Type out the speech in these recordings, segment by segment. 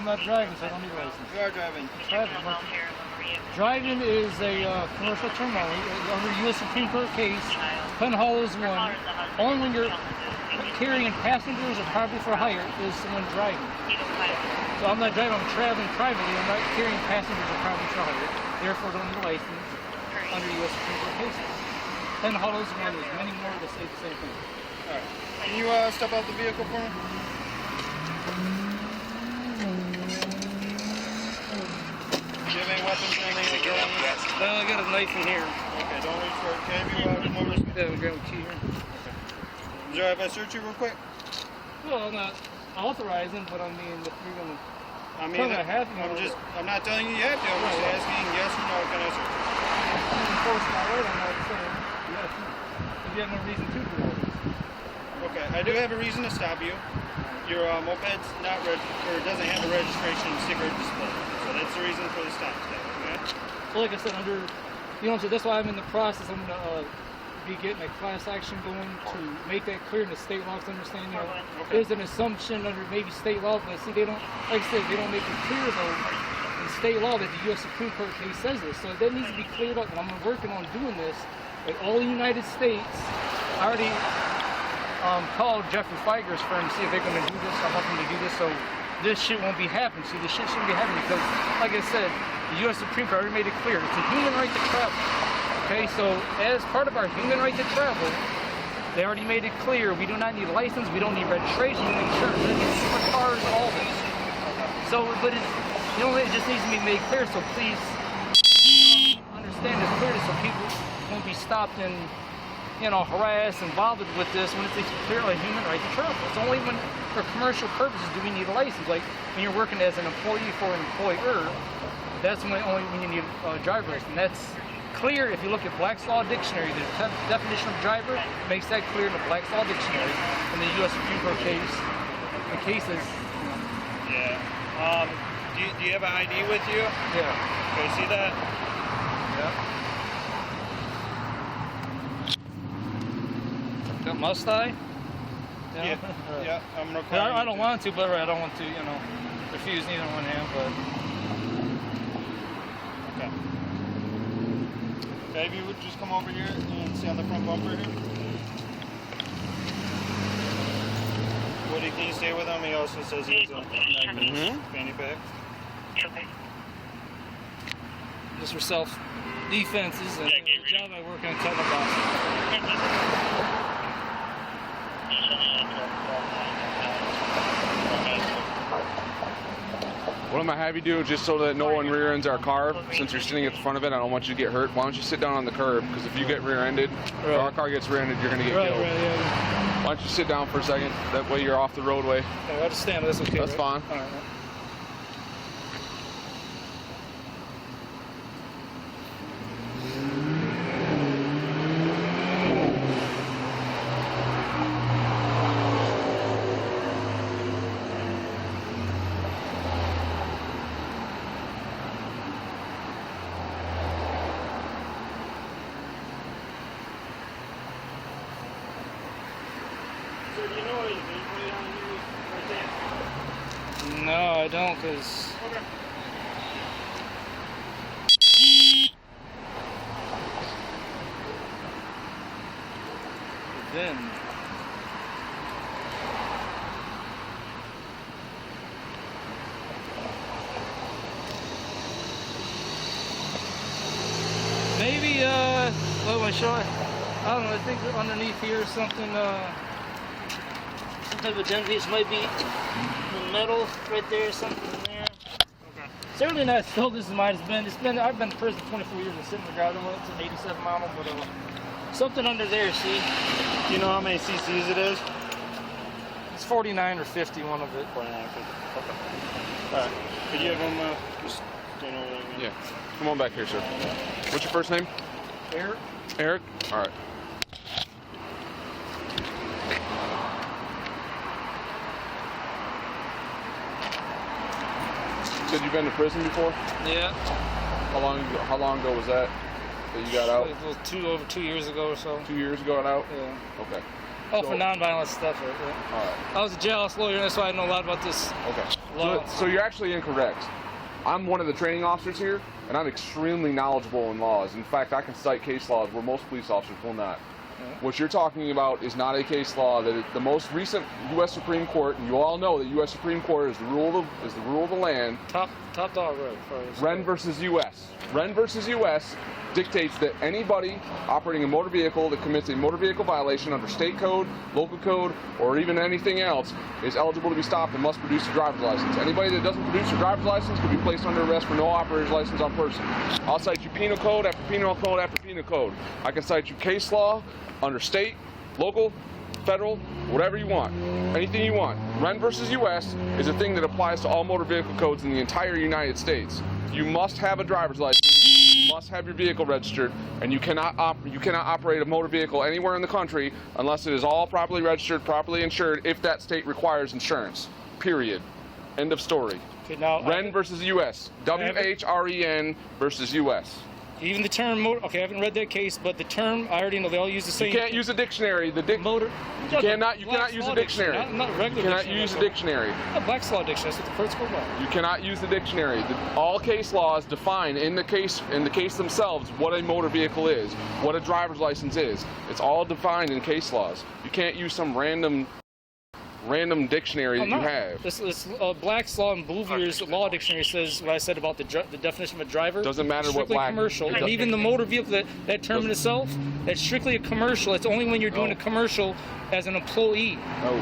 I'm not driving, so I don't need a license. You are driving. Driving is a commercial term only. Under U.S. Supreme Court case, Penn Hollows 1. Only when you're carrying passengers or property for hire is someone driving. So I'm not driving, I'm traveling privately. I'm not carrying passengers or property for hire. Therefore, don't need a license under U.S. Supreme Court cases. Penn Hollows 1 is many more that say the same thing. All right. Can you step out the vehicle for me? Do you have any weapons or anything like that? Yes. No, I got a knife in here. Okay, don't reach for it. Can you come over this way? Yeah, we'll grab a key here. Okay. Is it all right if I search you real quick? Well, I'm not authorizing, but I mean, if you're going to I'm not telling you you have to. I'm just asking yes or no. Can I search? Enforce my right, I'm not saying yes. If you have no reason to do all this. Okay, I do have a reason to stop you. Your moped's not doesn't have a registration sticker display. So that's the reason for the stop today, okay? Well, like I said, so that's why I'm in the process. I'm going to be getting a class action going to make that clear in the state laws. Understand, there's an assumption under maybe state law, but see, they don't, like I said, they don't make it clear though in state law that the U.S. Supreme Court case says this. So that needs to be cleared up, and I'm working on doing this with all the United States. I already called Jeffrey Feiger's firm to see if they're going to do this. I'm hoping to do this, so this shit won't be happening. See, this shit shouldn't be happening because, like I said, the U.S. Supreme Court already made it clear. It's a human right to travel. Okay, so as part of our human right to travel, they already made it clear we do not need a license, we don't need registration, we don't need insurance, we don't need supercars, all this. So, but it just needs to be made clear, so please understand this clearly so people won't be stopped and, harassed and bothered with this when it's clearly a human right to travel. It's only when, for commercial purposes, do we need a license. Like when you're working as an employee for an employer, that's only when you need a driver license. That's clear if you look at Black's Law Dictionary. The definition of driver makes that clear in the Black's Law Dictionary in the U.S. Supreme Court case. The cases. Yeah. Do you have an ID with you? Yeah. Okay, see that? Yeah. Must I? Yeah. Yeah. I'm requiring. I don't want to, but I don't want to, refuse neither one hand, but. Okay. Okay, if you would just come over here and see on the front bumper here. Woody, can you stay with him? He also says he's a fanny pack. Okay. Just for self-defenses and the job I work on cutting the box. What I'm going to have you do, just so that no one rear-ends our car, since you're sitting at the front of it, I don't want you to get hurt. Why don't you sit down on the curb? Because if you get rear-ended, if our car gets rear-ended, you're going to get killed. Yeah. Why don't you sit down for a second? That way you're off the roadway. Okay, I'll just stand. That's okay. That's fine. All right. So do you know what it is? Right there? No, I don't, because... Okay. Then... Maybe, what am I showing? I don't know, I think underneath here something, some type of dent might be the metal right there, something in there. Okay. Certainly not as filled as it might have been. I've been in prison 24 years and sitting in the ground. It's an 87 model, but something under there, see? Do you know how many cc's it is? It's 49 or 50, one of it. 49 or 50. Okay. Alright. Could you have them just stand over there again? Yeah. Come on back here, sir. What's your first name? Eric. Eric? All right. You said you've been to prison before? Yeah. How long ago was that you got out? Over 2 years ago or so. 2 years ago out? Yeah. Okay. Oh, for nonviolent stuff. Right? All right. I was a jailhouse lawyer, and that's why I know a lot about this. Okay. So you're actually incorrect. I'm one of the training officers here, and I'm extremely knowledgeable in laws. In fact, I can cite case laws where most police officers will not. What you're talking about is not a case law. That the most recent U.S. Supreme Court, and you all know that U.S. Supreme Court is the rule of the land. Top dog road. Wren versus U.S. Wren versus U.S. dictates that anybody operating a motor vehicle that commits a motor vehicle violation under state code, local code, or even anything else is eligible to be stopped and must produce a driver's license. Anybody that doesn't produce a driver's license can be placed under arrest for no operator's license on person. I'll cite you penal code after penal code after penal code. I can cite you case law under state, local, federal, whatever you want, anything you want. Wren versus U.S. is a thing that applies to all motor vehicle codes in the entire United States. You must have a driver's license, you must have your vehicle registered, and you cannot operate a motor vehicle anywhere in the country unless it is all properly registered, properly insured, if that state requires insurance. Period. End of story. Okay, now Wren versus U.S. W-H-R-E-N versus U.S. Even the term motor, okay, I haven't read that case, but the term, I already know they all use the same. You can't use a dictionary. Motor. You cannot use a dictionary. Not a regular you cannot use a dictionary. Black's Law dictionary. That's what the courts go by. You cannot use the dictionary. All case laws define in the case themselves what a motor vehicle is, what a driver's license is. It's all defined in case laws. You can't use some random dictionary that you have. This Black's Law and Bouvier's Law Dictionary says what I said about the definition of a driver. Doesn't matter what strictly commercial. And even the motor vehicle, that term in itself, that's strictly a commercial. It's only when you're doing a commercial as an employee. No.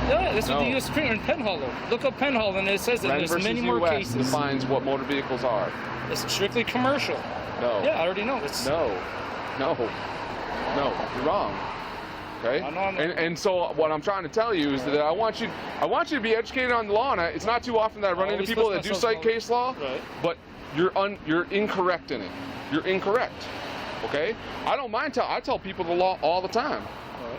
Yeah, that's what the U.S. Supreme Court in Penhollow. Look up Penhollow, and it says that there's many more cases. Defines what motor vehicles are. It's strictly commercial. No. Yeah, I already know. No, you're wrong. Okay. And so what I'm trying to tell you is that I want you to be educated on the law, and it's not too often that I run into people that do cite case law, but you're incorrect in it. You're incorrect. Okay. I don't mind I tell people the law all the time.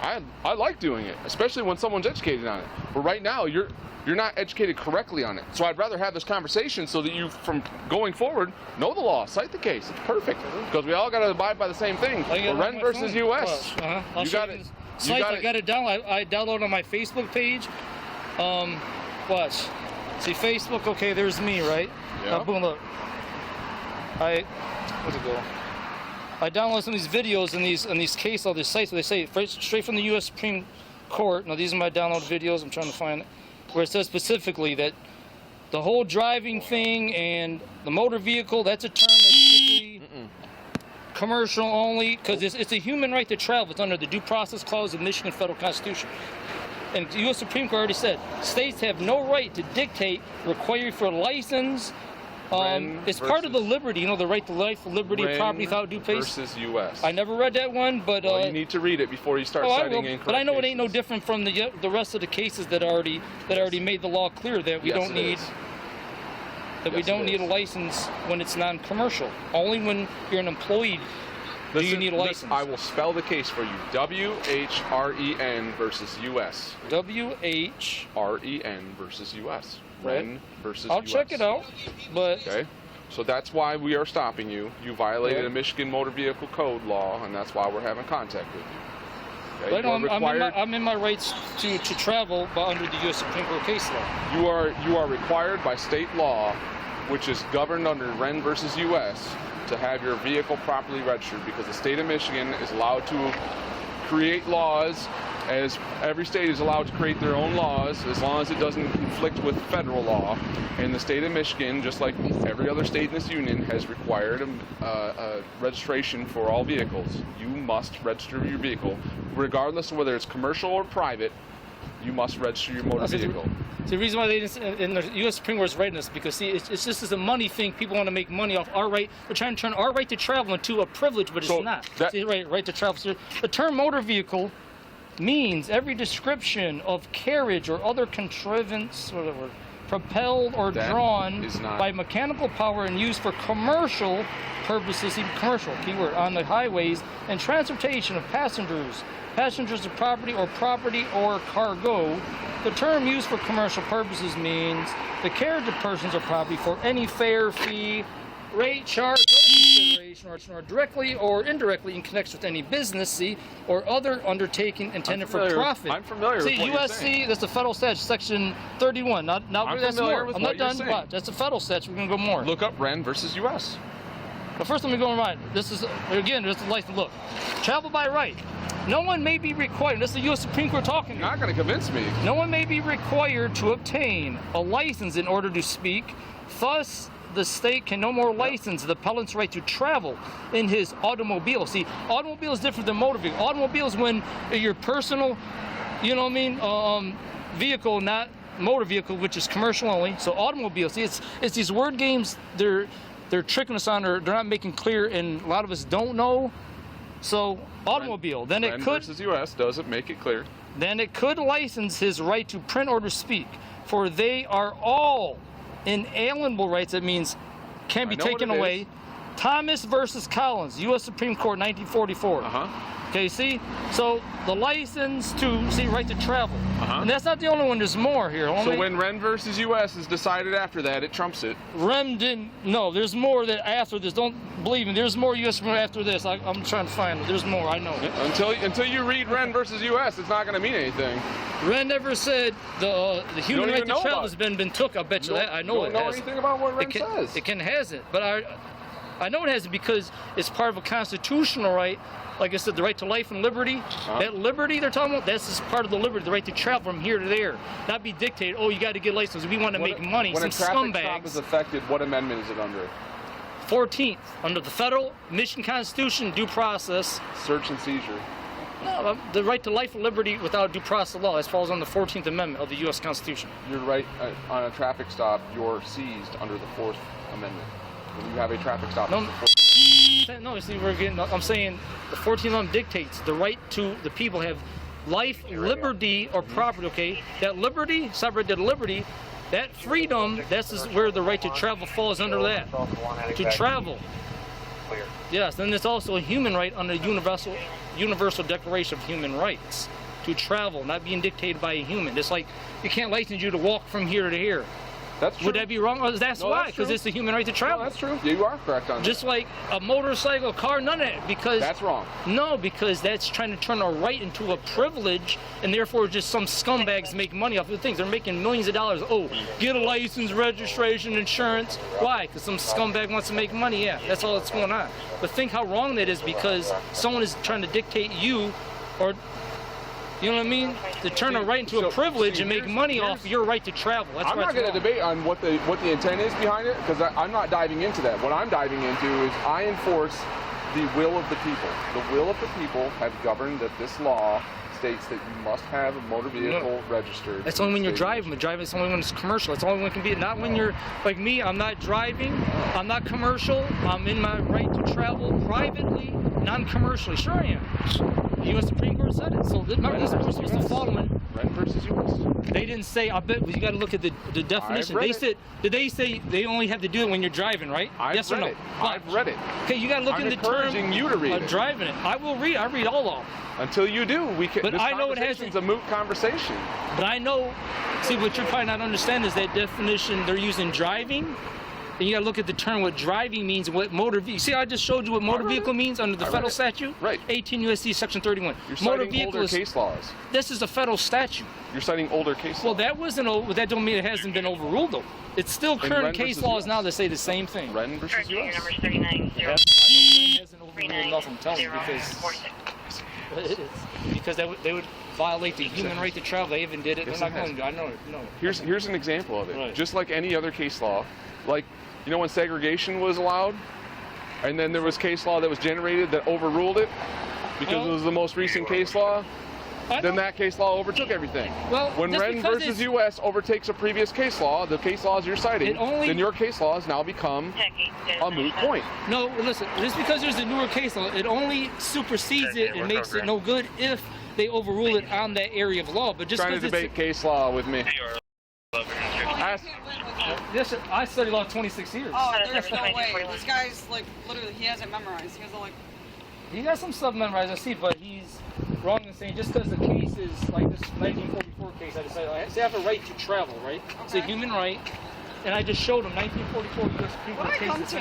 I like doing it, especially when someone's educated on it. But right now you're not educated correctly on it. So I'd rather have this conversation so that you, from going forward, know the law, cite the case. It's perfect because we all got to abide by the same thing. Wren versus U.S. You got it. I got it download. I download on my Facebook page. Watch. See Facebook. Okay, there's me, right? Yeah. Now, boom, look. Where'd it go? I download some of these videos and these case law, these sites where they say straight from the U.S. Supreme Court. Now these are my download videos. I'm trying to find it, where it says specifically that the whole driving thing and the motor vehicle, that's a term that's strictly commercial only, because it's a human right to travel. It's under the Due Process Clause of the Michigan Federal Constitution. And the U.S. Supreme Court already said states have no right to dictate, require for a license. It's part of the liberty, the right to life, liberty, of property without due process. Versus U.S. I never read that one, but well, you need to read it before you start citing incorrect But I know cases. it ain't no different from the rest of the cases that already made the law clear that we don't need a license when it's non-commercial. Only when you're an employee do you need a license. I will spell the case for you. W-H-R-E-N versus U.S. W-H-R-E-N versus U.S. Wren versus I'll U.S. check it out, but... Okay. So that's why we are stopping you. You violated a Michigan Motor Vehicle Code law, and that's why we're having contact with you. Okay? But I'm in my rights to travel under the U.S. Supreme Court case law. You are required by state law, which is governed under Wren versus U.S., to have your vehicle properly registered, because the state of Michigan is allowed to create laws, as every state is allowed to create their own laws as long as it doesn't conflict with federal law. And the state of Michigan, just like every other state in this union, has required a registration for all vehicles. You must register your vehicle, regardless of whether it's commercial or private. You must register your motor vehicle. The reason why they didn't, and the U.S. Supreme Court is writing this, because see, it's just as a money thing. People want to make money off our right. They're trying to turn our right to travel into a privilege, but it's not. See, right to travel. So the term motor vehicle means every description of carriage or other contrivance, whatever, propelled or drawn by mechanical power and used for commercial purposes, commercial, keyword, on the highways, and transportation of passengers of property or cargo. The term used for commercial purposes means the carriage of persons or property for any fare, fee, rate, charge, or consideration or directly or indirectly in connection with any business, see, or other undertaking intended for profit. I'm familiar see, with what USC, you're saying. That's the federal statute, section 31. Not I'm that's familiar more. with I'm what not you're done. saying. Watch, that's the federal statute. We're gonna go more. Look up Wren versus U.S. But first, let me go right. This is again, this is license. Look, travel by right. No one may be required. This is the U.S. Supreme Court talking. You're not going to convince me. No one may be required to obtain a license in order to speak. Thus, the state can no more license the appellant's right to travel in his automobile. See, automobile is different than motor vehicle. Automobile is when your personal, you know what I mean, vehicle, not motor vehicle, which is commercial only. So automobile. See, it's these word games. They're tricking us on, or they're not making clear, and a lot of us don't know. So automobile. Then it Wren could. versus U.S. doesn't make it clear. Then it could license his right to print or to speak, for they are all inalienable rights. That means can be taken away. Thomas versus Collins, U.S. Supreme Court, 1944. Okay, see? So the license to, see, right to travel. And that's not the only one, there's more here. So when Wren versus U.S. is decided after that, it trumps it. Wren didn't, no, there's more that after this. Don't believe me, there's more U.S. after this. I'm trying to find it. There's more, I know. Until you read Wren versus U.S., it's not going to mean anything. Wren never said the human right to travel has been took. I bet you that. I know it has. You don't know anything about what Wren says. It hasn't, but I know it hasn't because it's part of a constitutional right. Like I said, the right to life and liberty. That liberty they're talking about, that's just part of the liberty, the right to travel from here to there. Not be dictated, oh, you got to get a license. We want to make money. When some a traffic scumbags. stop is affected, what amendment is it under? 14th, under the federal Michigan Constitution, due process. Search and seizure. No, the right to life and liberty without due process of law. That falls on the 14th Amendment of the U.S. Constitution. You're right, on a traffic stop, you're seized under the 4th Amendment. When you have a traffic stop, No, it's the 4th Amendment. no, see, I'm saying the 14th Amendment dictates the right to the people have life, liberty, or property, okay? That liberty, separated liberty, that freedom, that's where the right to travel falls under that. To travel. Yes, then there's also a human right under the Universal Declaration of Human Rights. To travel, not being dictated by a human. It's like, you can't license you to walk from here to here. That's true. Would that be wrong? That's why, because it's the human right to travel. No, that's true. You are correct on that. Just like a motorcycle, a car, none of it, because... That's wrong. No, because that's trying to turn a right into a privilege, and therefore just some scumbags make money off of the things. They're making millions of dollars. Oh, get a license, registration, insurance. Why? Because some scumbag wants to make money. Yeah, that's all that's going on. But think how wrong that is, because someone is trying to dictate you, or... You know what I mean? To turn a right into a privilege and make money off your right to travel. That's I'm not going to debate on what the intent is behind it, because I'm not diving into that. What I'm diving into is I enforce the will of the people. The will of the people have governed that this law states that you must have a motor vehicle registered. That's only when you're driving. But driving is only when it's commercial. It's only when it can be. Not when you're like me. I'm not driving. I'm not commercial. I'm in my right to travel privately, non-commercially. Sure I am. The U.S. Supreme Court said it. So remember, this was supposed to follow it. Wren versus U.S. They didn't say. I bet you got to look at the definition. They said. Did they say they only have to do it when you're driving, right? Yes or no? I've read it. Okay, you got to look in the term. I'm encouraging you to read it. Driving it. I will read. I read all of them. Until you do, we can. But this I know it conversation's a moot conversation. But I know. See, what you're probably not understanding is that definition they're using driving. And you got to look at the term what driving means and what motor vehicle. See, I just showed you what motor vehicle means under the federal statute? Right. 18 U.S.C. section 31. You're motor citing vehicle older case laws. This is a federal statute. You're citing older case laws. Well, that wasn't. That don't mean it hasn't been overruled though. It's still current case laws now that say the same thing. Wren versus U.S. Number 39. It hasn't overruled nothing. I'm telling you because they would violate the human right to travel. They even did it. They're not going to. I know it. No. Here's an example of it. Right. Just like any other case law, like. You know when segregation was allowed? And then there was case law that was generated that overruled it because it was the most recent case law? Then that case law overtook everything. Well, when Wren versus U.S. overtakes a previous case law, the case laws you're citing, then your case law has now become a moot point. No, listen, just because there's a newer case law, it only supersedes it and makes it no good if they overrule it on that area of law. But just trying to debate case law with me. Yes, I studied law 26 years. Oh, there's no way. This guy's like literally, he has it memorized. He has like. He got some stuff memorized, I see, but he's wrong in saying just because the case is like this 1944 case, I decided I have a right to travel, right? Okay. It's a human right, and I just showed him 1944 U.S. Supreme Court What I case. come to?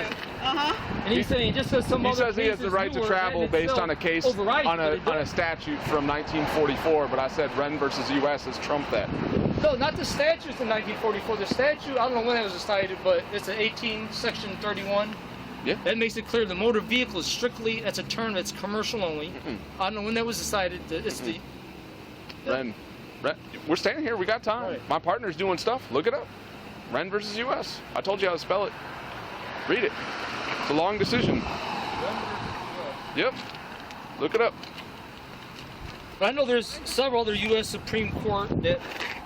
And he said he just says some He other says he has the cases right to newer, travel that based itself on a case overrides on it, but it a statute from 1944, but I said Wren versus U.S. has trumped that. No, not the statutes in 1944. The statute, I don't know when it was decided, but it's an 18, section 31. Yeah. That makes it clear the motor vehicle is strictly, that's a term that's commercial only. I don't know when that was decided. It's the... Wren. We're standing here. We got time. Right. My partner's doing stuff. Look it up. Wren versus U.S. I told you how to spell it. Read it. It's a long decision. Yep. Look it up. But I know there's several other U.S. Supreme Court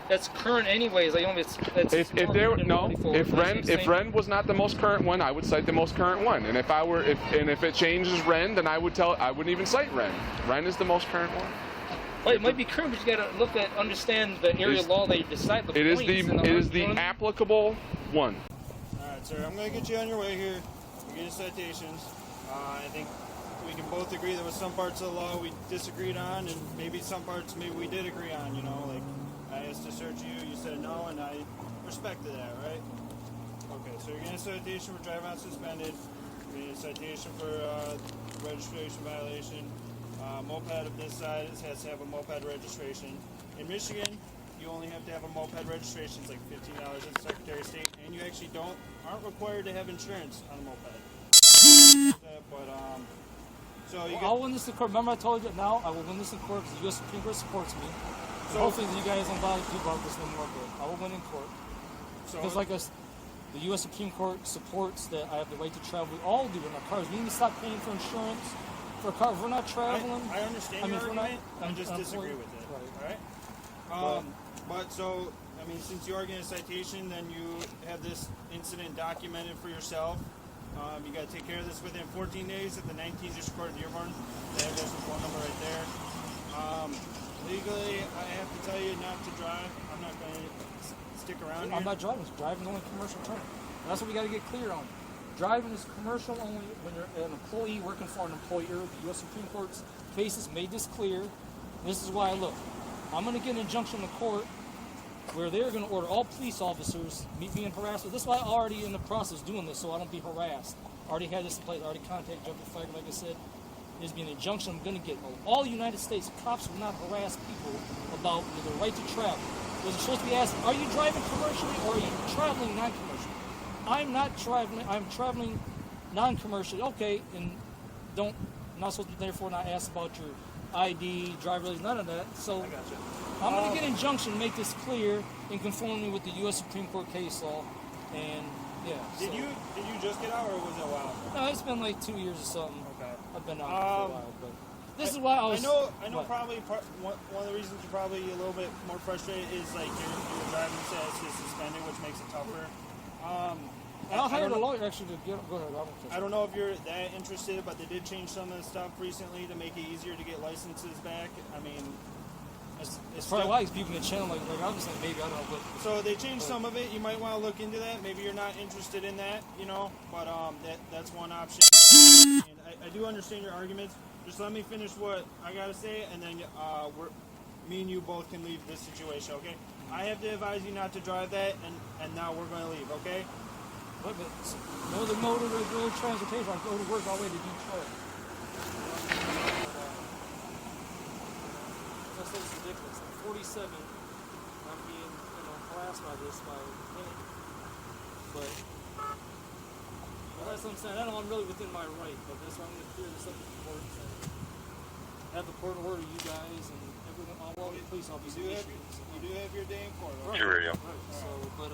that's current anyways. Like, If Wren was not the most current one, I would cite the most current one. And if it changes Wren, then I wouldn't even cite Wren. Wren is the most current one. Well, it might be current, but you gotta understand the area law that you decide. It is the applicable one. All right, sir. I'm going to get you on your way here. We're getting citations. I think we can both agree there was some parts of the law we disagreed on, and maybe some parts maybe we did agree on. You know, like I asked to search you said no, and I respected that, right? Okay, so you're getting a citation for driving unsuspended. You're getting a citation for registration violation. Moped of this size has to have a moped registration. In Michigan, you only have to have a moped registration. It's like $15 at the Secretary of State, and you actually aren't required to have insurance on a moped. I'll win this in court. Remember I told you now I will win this in court because the U.S. Supreme Court supports me. So hopefully you guys don't bother people about this no more, but I will win in court. Because like us, the U.S. Supreme Court supports that I have the right to travel. We all do in our cars. We need to stop paying for insurance. For a car, if we're not traveling. I understand your argument. I just disagree with it. Right. All right. But so, I mean, since you are getting a citation, then you have this incident documented for yourself. You got to take care of this within 14 days at the 19th District Court of Dearborn. There's the phone number right there. Legally, I have to tell you not to drive. I'm not going to stick around here. I'm not driving. Driving is only commercial term. That's what we got to get clear on. Driving is commercial only when you're an employee working for an employer. The U.S. Supreme Court's cases made this clear. This is why, look, I'm going to get an injunction in court where they're going to order all police officers meet me in harassment. This is why I'm already in the process of doing this, so I don't be harassed. I already had this in place. I already contacted Judge Fagg, like I said. There's been an injunction I'm going to get. All the United States cops will not harass people about the right to travel. They're supposed to be asked, are you driving commercially or are you traveling non-commercially? I'm not traveling. I'm traveling non-commercially. Okay, and I'm not supposed to therefore not ask about your ID, driver license, none of that. So I'm going to get an injunction, make this clear in conformity with the U.S. Supreme Court case law, and yeah. Did you just get out, or was it a while? No, it's been like 2 years or something. Okay. I've been out for a while, but this is why I was. I know. Probably one of the reasons you're probably a little bit more frustrated is like your driving status is suspended, which makes it tougher. I'll hire a lawyer actually to go ahead. I don't know if you're that interested, but they did change some of the stuff recently to make it easier to get licenses back. I mean, it's probably why people in the channel like I was like maybe I don't know. But so they changed some of it. You might want to look into that. Maybe you're not interested in that, but that's one option. And I do understand your arguments. Just let me finish what I gotta say, and then me and you both can leave this situation. Okay? I have to advise you not to drive that, and now we're going to leave. Okay? But no other mode of road transportation. I go to work all the way to Detroit. That's ridiculous. I'm 47. I'm being harassed by this by him. But that's what I'm saying. I know I'm really within my right, but that's why I'm going to clear this up with the court and have the court order you guys and everyone, all the police officers. You do have your day in court. Right. Radio. Right. So, but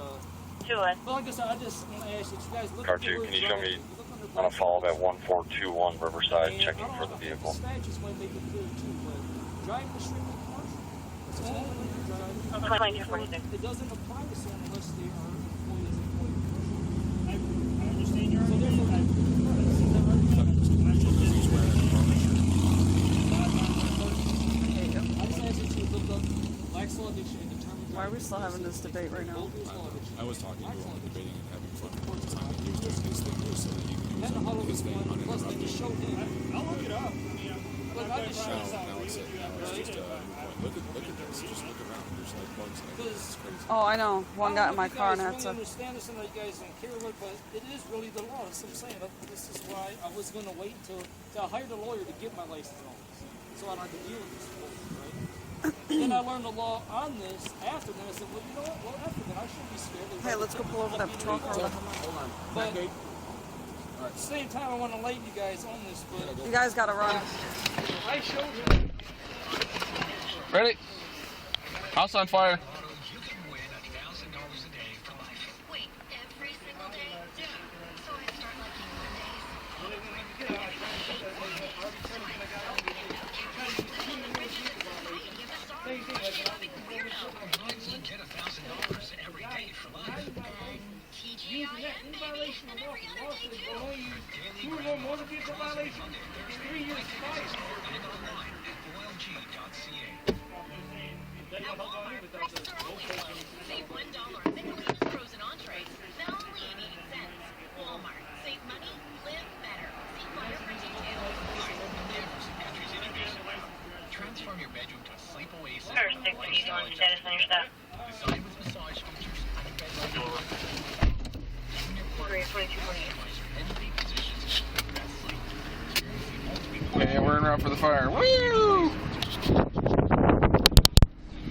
But like I said, I just want to ask you guys look Car at the 2, word can you show me driving. on a follow-up at 1421 Riverside, And checking I don't for the know, vehicle? Statutes might make it clear too, but driving is strictly commercial. It's only when you're driving. 2246. It doesn't apply to someone unless they are employed as an employee. I understand your So therefore, argument. I just asked you to look up Black's Law Dictionary and determine. Why are we still having this debate right now? I was talking to him, debating and having fun the whole time. He was doing his thing so that he could use his thing uninterrupted. I'll look it up. I mean, Look, I just showed. Now it's just, look at this. is just look around. There's like bugs like this. It's crazy. Oh, I know. One got in my car and I had I to. understand this, and you guys don't care about it, but it is really the law. That's what I'm saying. This is why I was going to wait until I hired a lawyer to get my license and all this, so I don't have to deal with this bullshit, right? Then I learned the law on this after that. I said, well, you know what? Well, after that, I shouldn't be scared. Hey, let's go pull over that patrol car. Hold on. But at the same time, I want to enlighten you guys on this, but You guys gotta run. I showed you. Ready? House on fire. You can win $1,000 a day for life. Wait, every single day? Yeah. So I start liking Mondays. You get $1,000 every day for life. And TGIN, baby, and every other day too. You know motor vehicle violation? 3 years fine. And online at OLG.ca. At Walmart, prices are always low. Save $1 on pickles, frozen entrees, now only 88 cents. Walmart, save money, live better. See flyer for details. Country's innovation. Transform your bedroom to a sleep oasis. Designed with massage features and a bedroom. Okay, we're en route for the fire. Woo!